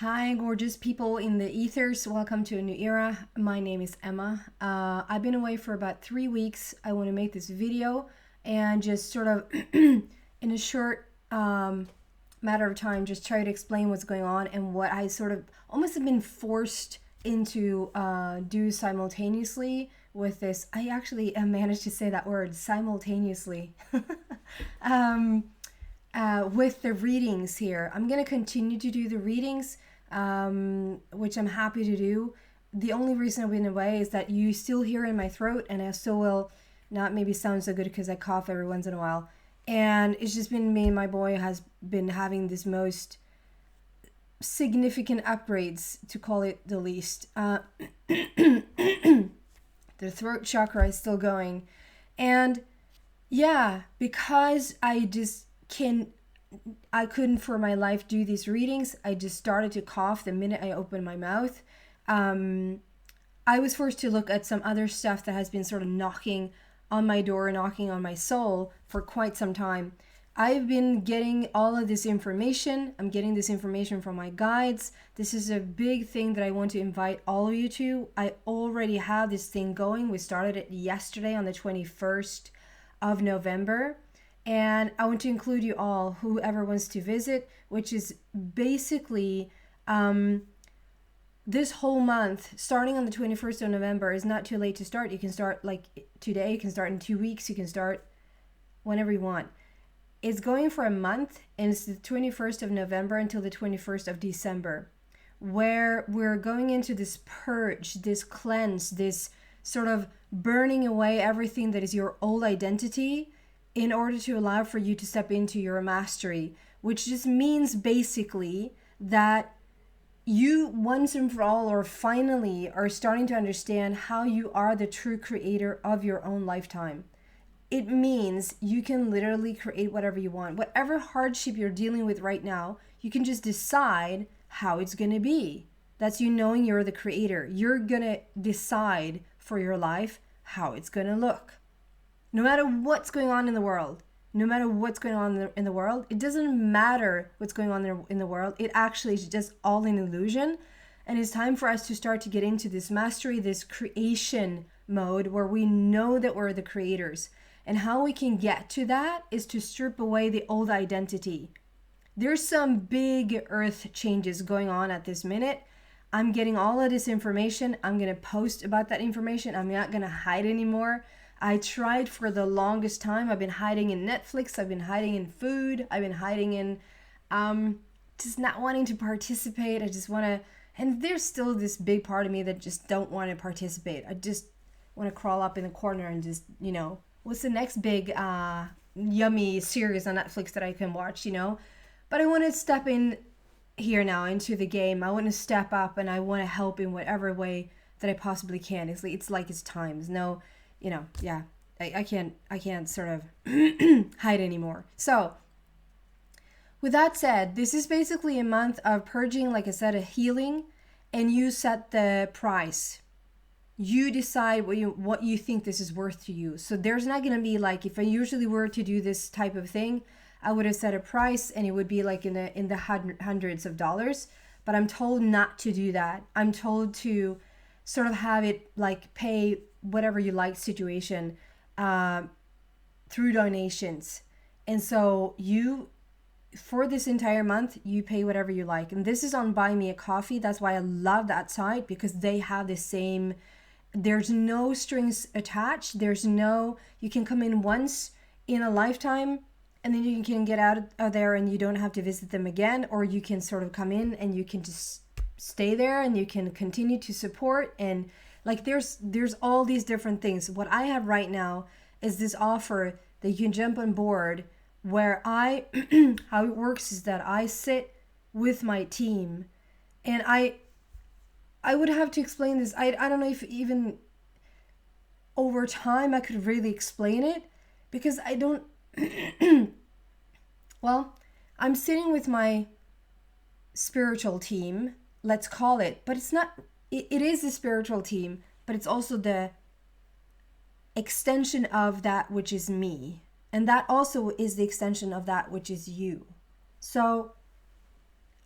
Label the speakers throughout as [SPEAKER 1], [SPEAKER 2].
[SPEAKER 1] Hi, gorgeous people in the ethers. Welcome to a new era. My name is Emma. I've been away for about 3 weeks. I want to make this video and just sort of, in a short matter of time, just try to explain what's going on and what I sort of almost have been forced into do simultaneously with this. I actually managed to say that word simultaneously. With the readings here. I'm going to continue to do the readings, which I'm happy to do. The only reason I've been away is that you still hear in my throat, and I still will not maybe sound so good because I cough every once in a while. And it's just been me and my boy has been having this most significant upgrades, to call it the least. The throat chakra is still going. And yeah, because I couldn't for my life do these readings. I just started to cough the minute I opened my mouth. I was forced to look at some other stuff that has been sort of knocking on my door, knocking on my soul for quite some time. I've been getting all of this information. I'm getting this information from my guides. This is a big thing that I want to invite all of you to. I already have this thing going. We started it yesterday on the 21st of November. And I want to include you all, whoever wants to visit, which is basically this whole month, starting on the 21st of November, is not too late to start. You can start like today, you can start in 2 weeks, you can start whenever you want. It's going for a month, and it's the 21st of November until the 21st of December, where we're going into this purge, this cleanse, this sort of burning away everything that is your old identity, in order to allow for you to step into your mastery, which just means basically that you once and for all or finally are starting to understand how you are the true creator of your own lifetime. It means you can literally create whatever you want. Whatever hardship you're dealing with right now, you can just decide how it's going to be. That's you knowing you're the creator. You're going to decide for your life how it's going to look. No matter what's going on in the world, it doesn't matter what's going on in the world. It actually is just all an illusion. And it's time for us to start to get into this mastery, this creation mode where we know that we're the creators. And how we can get to that is to strip away the old identity. There's some big earth changes going on at this minute. I'm getting all of this information. I'm going to post about that information. I'm not going to hide anymore. I tried for the longest time. I've been hiding in Netflix. I've been hiding in food. I've been hiding in just not wanting to participate. I just want to, and there's still this big part of me that just don't want to participate. I just want to crawl up in the corner and just, what's the next big yummy series on Netflix that I can watch, But I want to step in here now into the game. I want to step up and I want to help in whatever way that I possibly can. It's like it's time. There's no... I can't sort of hide anymore. So with that said, this is basically a month of purging, like I said, a healing, and you set the price. You decide what you think this is worth to you. So there's not going to be like, if I usually were to do this type of thing, I would have set a price and it would be like in the hundreds of dollars, but I'm told not to do that. I'm told to sort of have it like pay whatever you like situation through donations. And so for this entire month, you pay whatever you like. And this is on Buy Me a Coffee. That's why I love that site, because they have the same, there's no strings attached. You can come in once in a lifetime and then you can get out of there and you don't have to visit them again, or you can sort of come in and you can just stay there and you can continue to support. And like there's all these different things. What I have right now is this offer that you can jump on board, where how it works is that I sit with my team, and I would have to explain this. I don't know if even over time I could really explain it, because I don't well, I'm sitting with my spiritual team, let's call it, but it's not, it is a spiritual team, but it's also the extension of that which is me. And that also is the extension of that which is you. So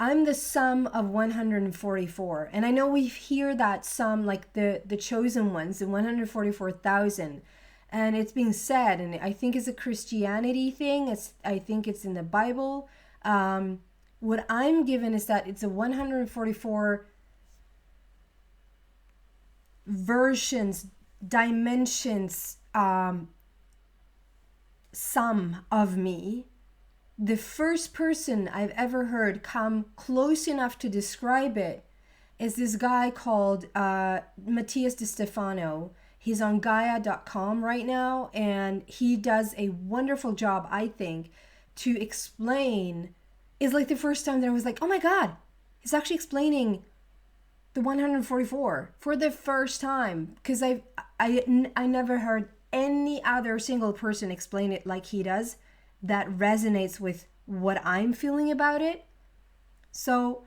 [SPEAKER 1] I'm the sum of 144. And I know we hear that sum, like the chosen ones, the 144,000. And it's being said, and I think it's a Christianity thing. I think it's in the Bible. What I'm given is that it's a 144 versions, dimensions, sum of me. The first person I've ever heard come close enough to describe it is this guy called Matthias Di Stefano. He's on Gaia.com right now, and he does a wonderful job, I think, to explain. It's like the first time that I was like, oh my God, he's actually explaining the 144 for the first time, because I never heard any other single person explain it like he does that resonates with what I'm feeling about it. So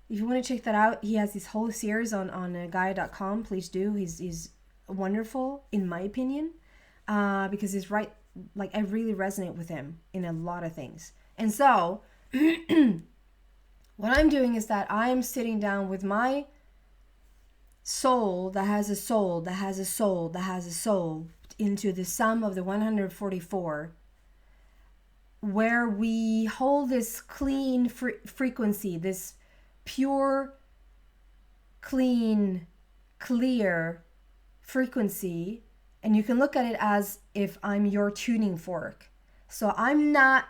[SPEAKER 1] if you want to check that out, he has this whole series on Gaia.com. Please do. He's wonderful, in my opinion, because he's right. Like, I really resonate with him in a lot of things. And so what I'm doing is that I am sitting down with my soul that has a soul, that has a soul, that has a soul, into the sum of the 144, where we hold this clean frequency, this pure, clean, clear frequency. And you can look at it as if I'm your tuning fork. So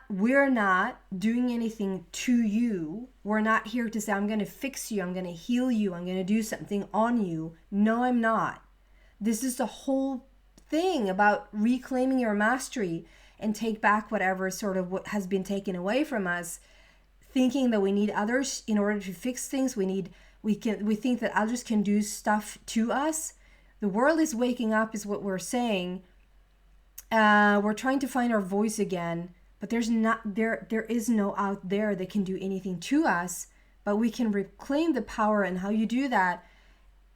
[SPEAKER 1] we're not doing anything to you. We're not here to say, I'm going to fix you, I'm going to heal you, I'm going to do something on you. No, I'm not. This is the whole thing about reclaiming your mastery and take back whatever sort of what has been taken away from us, thinking that we need others in order to fix things. We think that others can do stuff to us. The world is waking up, is what we're saying. We're trying to find our voice again, but there is no out there that can do anything to us, but we can reclaim the power. And how you do that,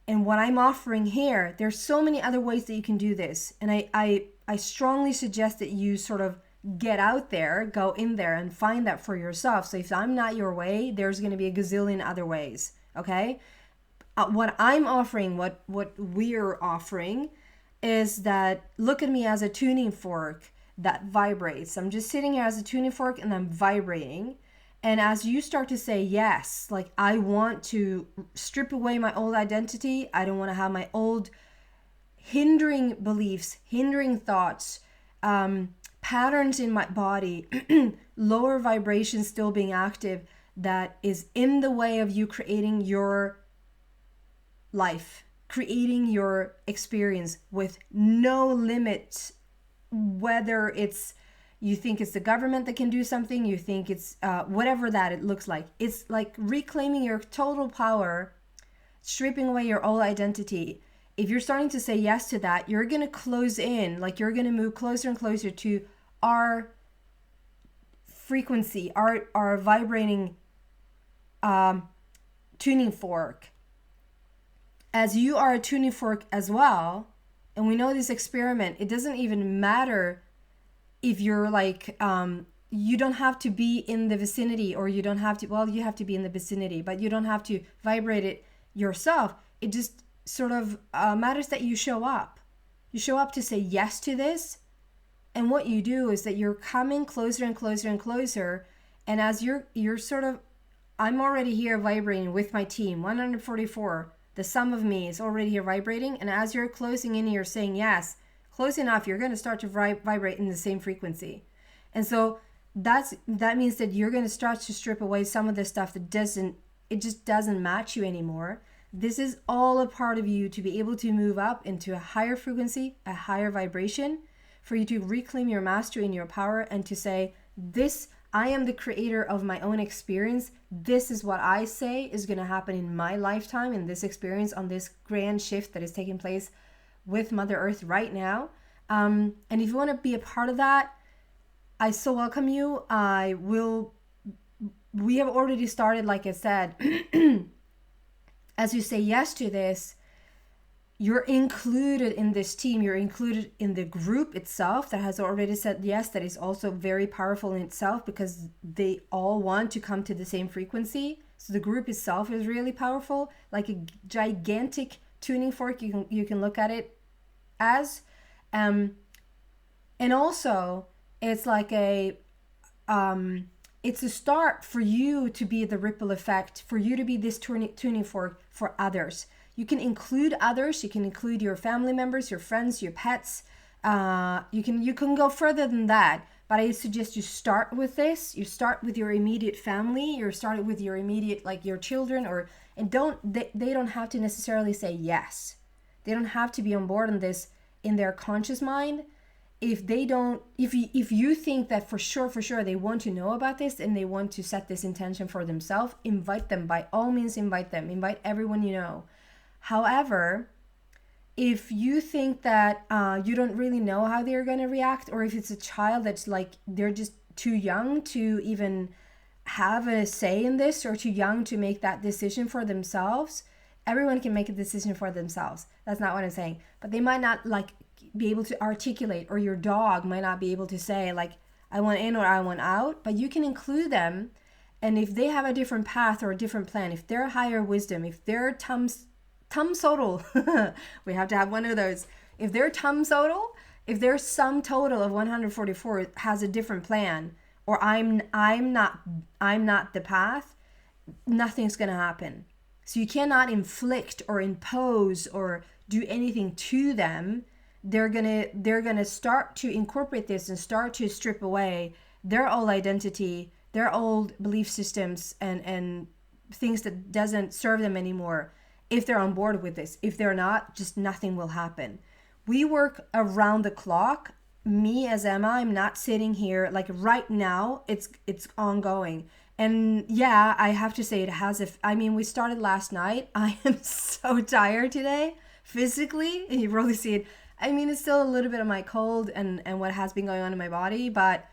[SPEAKER 1] and what I'm offering here, there's so many other ways that you can do this. And I strongly suggest that you sort of get out there, go in there and find that for yourself. So if I'm not your way, there's going to be a gazillion other ways. Okay. What I'm offering, what we're offering, is that look at me as a tuning fork that vibrates. I'm just sitting here as a tuning fork and I'm vibrating. And as you start to say yes, like, I want to strip away my old identity. I don't want to have my old hindering beliefs, hindering thoughts, patterns in my body, lower vibrations still being active, that is in the way of you creating your life, creating your experience with no limits, whether it's you think it's the government that can do something, you think it's whatever that it looks like. It's like reclaiming your total power, stripping away your old identity. If you're starting to say yes to that, you're going to close in, like you're going to move closer and closer to our frequency, our vibrating tuning fork. As you are a tuning fork as well, and we know this experiment, it doesn't even matter if you're like, you don't have to be in the vicinity, or you don't have to, well, you have to be in the vicinity, but you don't have to vibrate it yourself. It just sort of matters that you show up. You show up to say yes to this. And what you do is that you're coming closer and closer and closer. And as you're sort of, I'm already here vibrating with my team, 144, the sum of me is already here vibrating. And as you're closing in, you're saying yes, close enough, you're going to start to vibrate in the same frequency. And so that means that you're going to start to strip away some of the stuff that just doesn't match you anymore. This is all a part of you to be able to move up into a higher frequency, a higher vibration, for you to reclaim your mastery and your power, and to say, this, I am the creator of my own experience. This is what I say is going to happen in my lifetime, in this experience, on this grand shift that is taking place with Mother Earth right now. And if you want to be a part of that, I so welcome you. We have already started, like I said. As you say yes to this, you're included in this team. You're included in the group itself that has already said yes, that is also very powerful in itself, because they all want to come to the same frequency. So the group itself is really powerful, like a gigantic tuning fork. You can look at it as, and also it's like it's a start for you to be the ripple effect, for you to be this tuning fork for others. You can include others. You can include your family members, your friends, your pets. You can go further than that. But I suggest you start with this. You start with your immediate family. You start with your immediate, like your children, and they don't have to necessarily say yes. They don't have to be on board on this in their conscious mind. If you think that for sure they want to know about this and they want to set this intention for themselves, invite them. By all means, invite them. Invite everyone you know. However, if you think that you don't really know how they're going to react, or if it's a child that's like they're just too young to even have a say in this, or too young to make that decision for themselves, everyone can make a decision for themselves. That's not what I'm saying. But they might not like be able to articulate, or your dog might not be able to say like, I want in or I want out, but you can include them. And if they have a different path or a different plan, if they're higher wisdom, if they're tum total, we have to have one of those. If they're tum total, if their sum total of 144 has a different plan, or I'm not the path, nothing's gonna happen. So you cannot inflict or impose or do anything to them. They're gonna start to incorporate this and start to strip away their old identity, their old belief systems, and things that doesn't serve them anymore. If they're on board with this, if they're not, just nothing will happen. We work around the clock. Me as Emma, I'm not sitting here like right now. It's ongoing. And yeah, I have to say it has. We started last night. I am so tired today, physically, and you probably see it. It's still a little bit of my cold and what has been going on in my body, but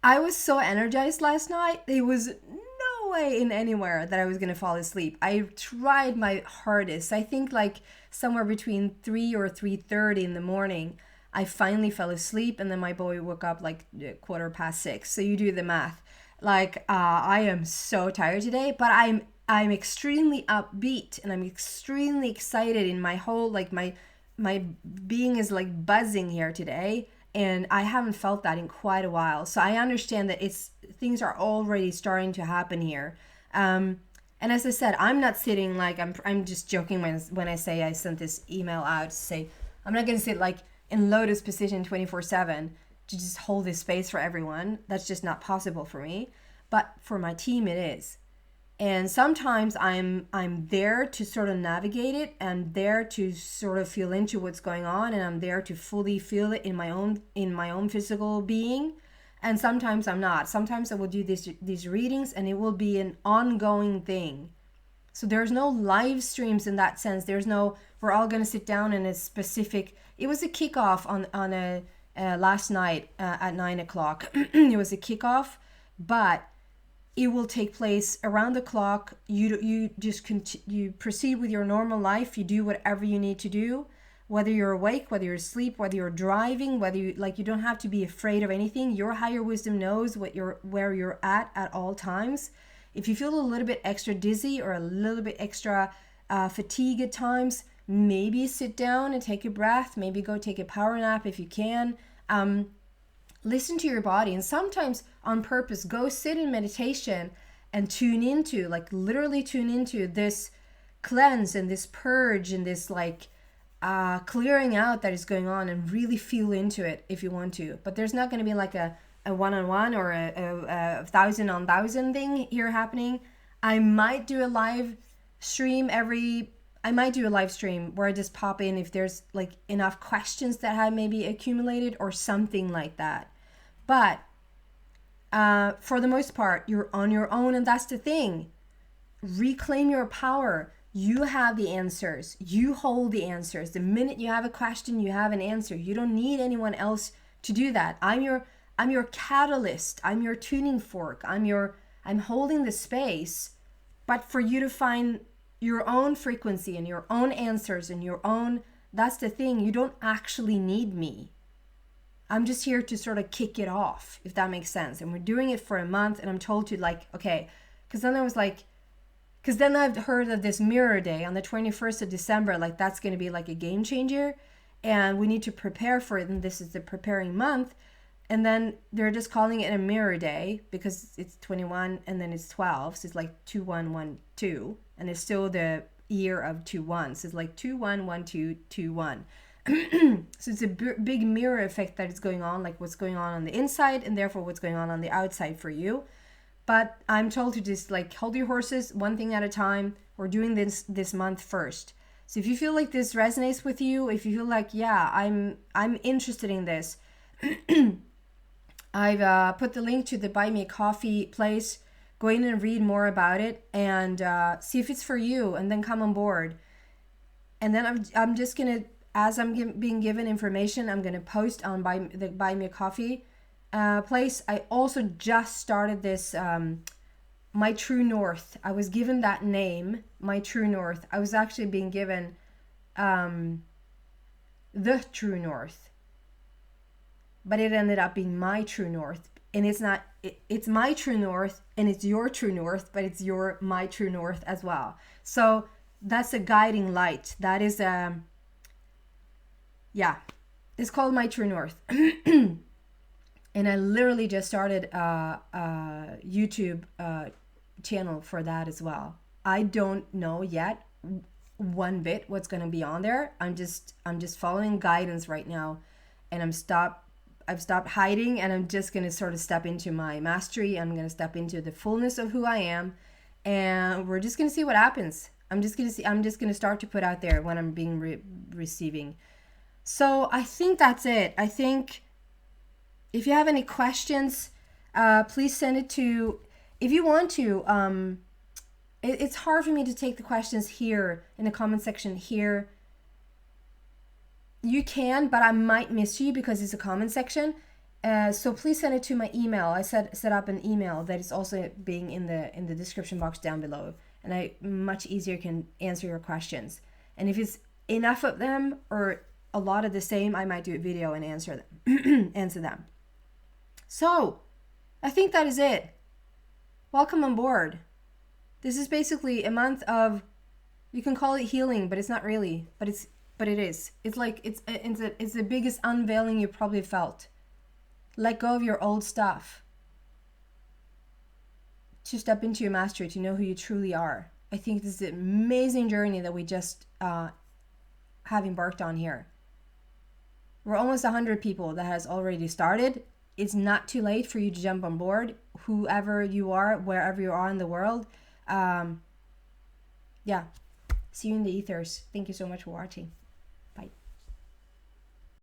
[SPEAKER 1] I was so energized last night. It was no way in anywhere that I was going to fall asleep. I tried my hardest. I think like somewhere between 3 or 3:30 in the morning, I finally fell asleep, and then my boy woke up like 6:15. So you do the math. Like I am so tired today, but I'm extremely upbeat, and I'm extremely excited in my whole, like my being is like buzzing here today, and I haven't felt that in quite a while. So I understand that things are already starting to happen here. And as I said, I'm not sitting like I'm just joking when I say I sent this email out to say I'm not going to sit like in lotus position 24/7 to just hold this space for everyone. That's just not possible for me. But for my team, it is. And sometimes I'm there to sort of navigate it, and there to sort of feel into what's going on, and I'm there to fully feel it in my own physical being. And sometimes I'm not. Sometimes I will do these readings, and it will be an ongoing thing. So there's no live streams in that sense. There's no, we're all going to sit down in a specific, it was a kickoff on a last night at 9:00. It was a kickoff, but it will take place around the clock. You just you proceed with your normal life. You do whatever you need to do, whether you're awake, whether you're asleep, whether you're driving, whether you don't have to be afraid of anything. Your higher wisdom knows where you're at all times. If you feel a little bit extra dizzy or a little bit extra fatigue at times, maybe sit down and take a breath. Maybe go take a power nap if you can. Listen to your body, and sometimes on purpose go sit in meditation and literally tune into this cleanse and this purge and this clearing out that is going on, and really feel into it if you want to. But there's not going to be like a one-on-one or a 1,000-on-1,000 thing here happening. I might do a live stream where I just pop in if there's like enough questions that have maybe accumulated or something like that. But for the most part, you're on your own, and that's the thing. Reclaim your power. You have the answers. You hold the answers. The minute you have a question, you have an answer. You don't need anyone else to do that. I'm your catalyst. I'm your tuning fork. I'm holding the space, but for you to find your own frequency and your own answers and that's the thing. You don't actually need me. I'm just here to sort of kick it off, if that makes sense. And we're doing it for a month, and I'm told to okay, Because then I was like, because then I've heard of this mirror day on the 21st of December, like that's going to be like a game changer and we need to prepare for it. And this is the preparing month. And then they're just calling it a mirror day because it's 21 and then it's 12. So it's like 2112. And it's still the year of 21. So it's like 211221. So it's a big mirror effect that is going on, like what's going on the inside and therefore what's going on the outside for you. But I'm told to just like hold your horses one thing at a time. We're doing this month first. So if you feel like this resonates with you, if you feel like, yeah, I'm interested in this, I've put the link to the Buy Me a Coffee place. Go in and read more about it and see if it's for you, and then come on board. And then I'm just gonna, as I'm being given information, I'm gonna post on the Buy Me a Coffee place. I also just started this My True North. I was given that name, My True North. I was actually being given The True North, but it ended up being My True North. And it's not, it's My True North and it's your True North, but it's your My True North as well. So that's a guiding light. That is yeah, it's called My True North. And I literally just started a YouTube channel for that as well. I don't know yet one bit what's going to be on there. I'm just following guidance right now, and I've stopped hiding, and I'm just going to sort of step into my mastery. I'm going to step into the fullness of who I am, and we're just going to see what happens. I'm just going to start to put out there when I'm being receiving. So I think that's it. I think if you have any questions, please send it to, if you want to, it's hard for me to take the questions here in the comment section here. You can, but I might miss you because it's a comment section. So please send it to my email. I set up an email that is also being in the description box down below. And I much easier can answer your questions. And if it's enough of them or a lot of the same, I might do a video and answer them. So I think that is it. Welcome on board. This is basically a month of, you can call it healing, but it's not really, but it is. It's like, it's the biggest unveiling you probably felt. Let go of your old stuff. To step into your mastery, to know who you truly are. I think this is an amazing journey that we just have embarked on here. We're almost 100 people that has already started. It's not too late for you to jump on board, whoever you are, wherever you are in the world. Yeah. See you in the ethers. Thank you so much for watching.